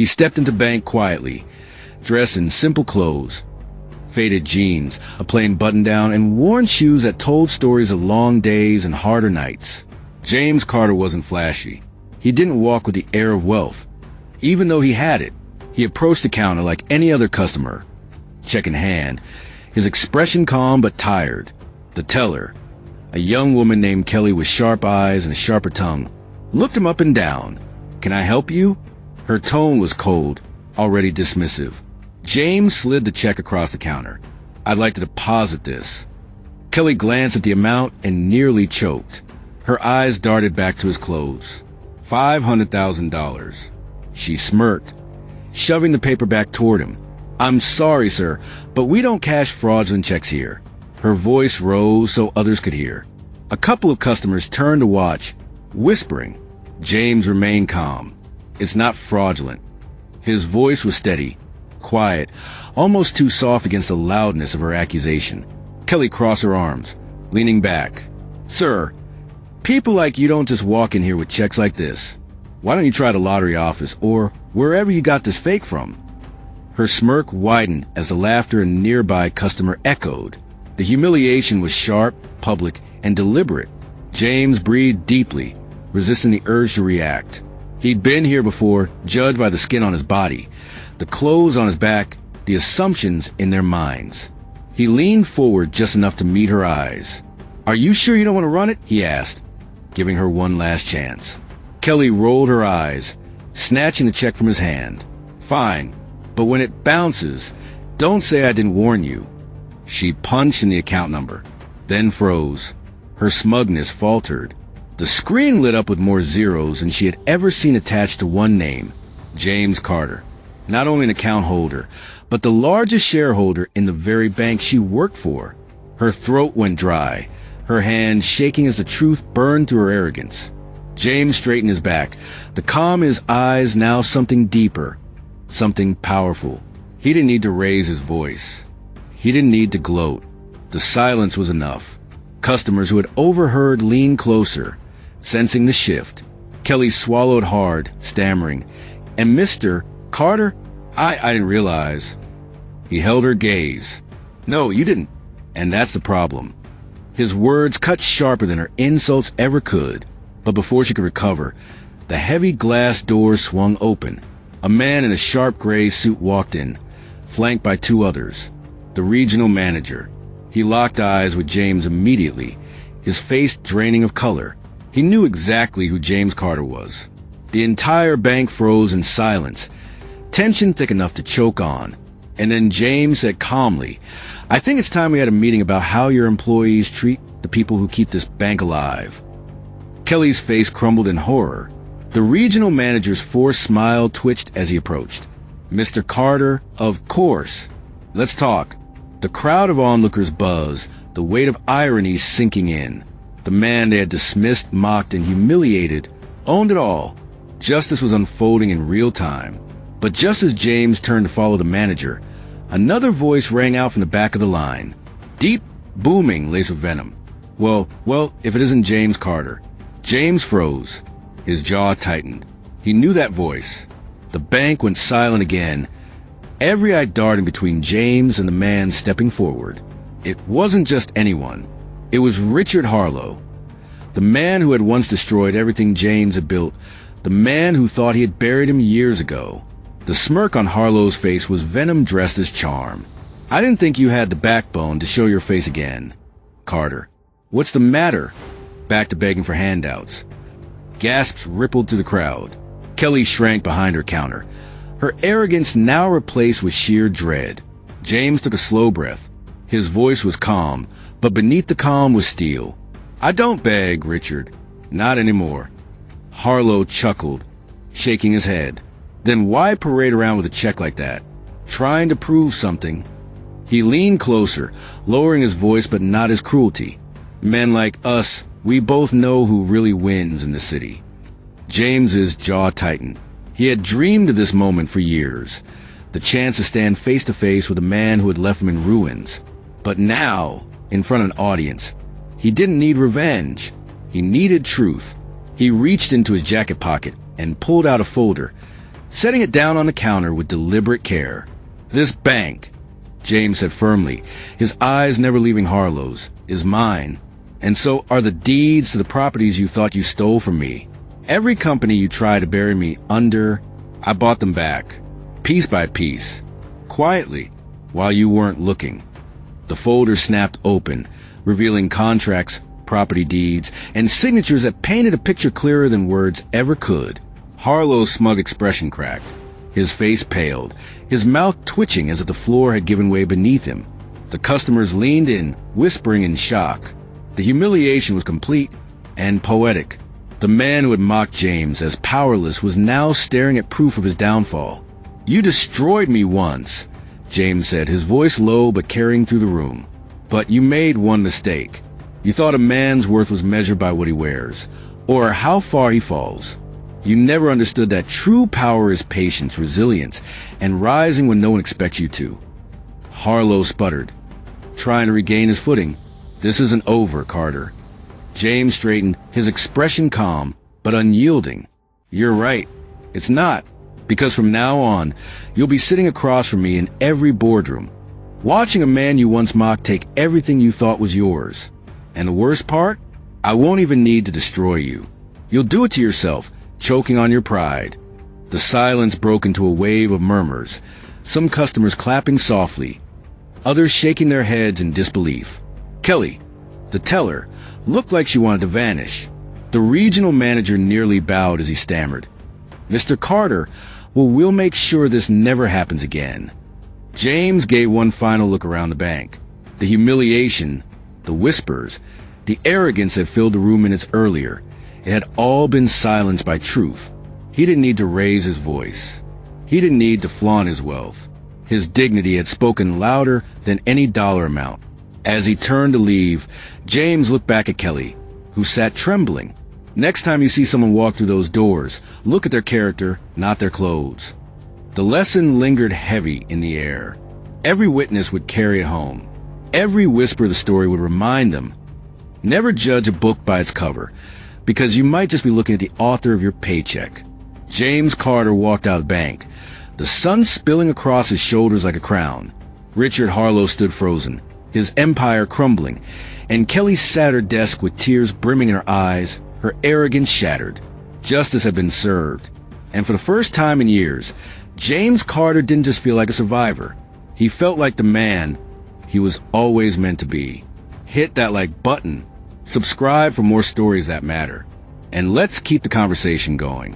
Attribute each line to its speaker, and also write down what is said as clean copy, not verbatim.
Speaker 1: He stepped into bank quietly, dressed in simple clothes, faded jeans, a plain button-down, and worn shoes that told stories of long days and harder nights. James Carter wasn't flashy. He didn't walk with the air of wealth. Even though he had it, he approached the counter like any other customer, check in hand, his expression calm but tired. The teller, a young woman named Kelly with sharp eyes and a sharper tongue, looked him up and down. "Can I help you?" Her tone was cold, already dismissive. James slid the check across the counter. "I'd like to deposit this." Kelly glanced at the amount and nearly choked. Her eyes darted back to his clothes. $500,000. She smirked, shoving the paper back toward him. "I'm sorry, sir, but we don't cash fraudulent checks here." Her voice rose so others could hear. A couple of customers turned to watch, whispering. James remained calm. "It's not fraudulent." His voice was steady, quiet, almost too soft against the loudness of her accusation. Kelly crossed her arms, leaning back. "Sir, people like you don't just walk in here with checks like this. Why don't you try the lottery office or wherever you got this fake from?" Her smirk widened as the laughter in a nearby customer echoed. The humiliation was sharp, public, and deliberate. James breathed deeply, resisting the urge to react. He'd been here before, judged by the skin on his body, the clothes on his back, the assumptions in their minds. He leaned forward just enough to meet her eyes. "Are you sure you don't want to run it?" he asked, giving her one last chance. Kelly rolled her eyes, snatching the check from his hand. "Fine, but when it bounces, don't say I didn't warn you." She punched in the account number, then froze. Her smugness faltered. The screen lit up with more zeros than she had ever seen attached to one name, James Carter. Not only an account holder, but the largest shareholder in the very bank she worked for. Her throat went dry, her hands shaking as the truth burned through her arrogance. James straightened his back, the calm in his eyes now something deeper, something powerful. He didn't need to raise his voice. He didn't need to gloat. The silence was enough. Customers who had overheard leaned closer, sensing the shift. Kelly swallowed hard, stammering, "And Mr. Carter, I didn't realize." He held her gaze. "No, you didn't. And that's the problem." His words cut sharper than her insults ever could. But before she could recover, the heavy glass door swung open. A man in a sharp gray suit walked in, flanked by two others. The regional manager. He locked eyes with James immediately, his face draining of color. He knew exactly who James Carter was. The entire bank froze in silence, tension thick enough to choke on. And then James said calmly, "I think it's time we had a meeting about how your employees treat the people who keep this bank alive." Kelly's face crumbled in horror. The regional manager's forced smile twitched as he approached. "Mr. Carter, of course. Let's talk." The crowd of onlookers buzzed, the weight of irony sinking in. The man they had dismissed, mocked, and humiliated owned it all. Justice was unfolding in real time. But just as James turned to follow the manager, another voice rang out from the back of the line. Deep, booming, laced with venom. Well, if it isn't James Carter. James froze. His jaw tightened. He knew that voice. The bank went silent again, every eye darting between James and the man stepping forward. It wasn't just anyone. It was Richard Harlow, the man who had once destroyed everything James had built, the man who thought he had buried him years ago. The smirk on Harlow's face was venom dressed as charm. "I didn't think you had the backbone to show your face again, Carter. What's the matter?" Back to begging for handouts. Gasps rippled through the crowd. Kelly shrank behind her counter, her arrogance now replaced with sheer dread. James took a slow breath. His voice was calm, but beneath the calm was steel. "I don't beg, Richard. Not anymore." Harlow chuckled, shaking his head. "Then why parade around with a check like that? Trying to prove something?" He leaned closer, lowering his voice but not his cruelty. "Men like us, we both know who really wins in the city." James's jaw tightened. He had dreamed of this moment for years, the chance to stand face to face with a man who had left him in ruins. But now, in front of an audience, he didn't need revenge. He needed truth. He reached into his jacket pocket and pulled out a folder, setting it down on the counter with deliberate care. "This bank," James said firmly, his eyes never leaving Harlow's, "is mine. And so are the deeds to the properties you thought you stole from me. Every company you tried to bury me under, I bought them back, piece by piece, quietly, while you weren't looking." The folder snapped open, revealing contracts, property deeds, and signatures that painted a picture clearer than words ever could. Harlow's smug expression cracked. His face paled, his mouth twitching as if the floor had given way beneath him. The customers leaned in, whispering in shock. The humiliation was complete and poetic. The man who had mocked James as powerless was now staring at proof of his downfall. "You destroyed me once," James said, his voice low but carrying through the room. "But you made one mistake. You thought a man's worth was measured by what he wears, or how far he falls. You never understood that true power is patience, resilience, and rising when no one expects you to." Harlow sputtered, trying to regain his footing. "This isn't over, Carter." James straightened, his expression calm, but unyielding. "You're right. It's not. Because from now on, you'll be sitting across from me in every boardroom, watching a man you once mocked take everything you thought was yours. And the worst part? I won't even need to destroy you. You'll do it to yourself, choking on your pride." The silence broke into a wave of murmurs, some customers clapping softly, others shaking their heads in disbelief. Kelly, the teller, looked like she wanted to vanish. The regional manager nearly bowed as he stammered, "Mr. Carter, well, we'll make sure this never happens again." James gave one final look around the bank. The humiliation, the whispers, the arrogance that filled the room minutes earlier, it had all been silenced by truth. He didn't need to raise his voice. He didn't need to flaunt his wealth. His dignity had spoken louder than any dollar amount. As he turned to leave, James looked back at Kelly, who sat trembling. "Next time you see someone walk through those doors, look at their character, not their clothes." The lesson lingered heavy in the air. Every witness would carry it home. Every whisper of the story would remind them, never judge a book by its cover, because you might just be looking at the author of your paycheck. James Carter walked out of the bank, the sun spilling across his shoulders like a crown. Richard Harlow stood frozen, his empire crumbling, and Kelly sat at her desk with tears brimming in her eyes, her arrogance shattered. Justice had been served, and for the first time in years, James Carter didn't just feel like a survivor. He felt like the man he was always meant to be. Hit that like button, subscribe for more stories that matter, and let's keep the conversation going.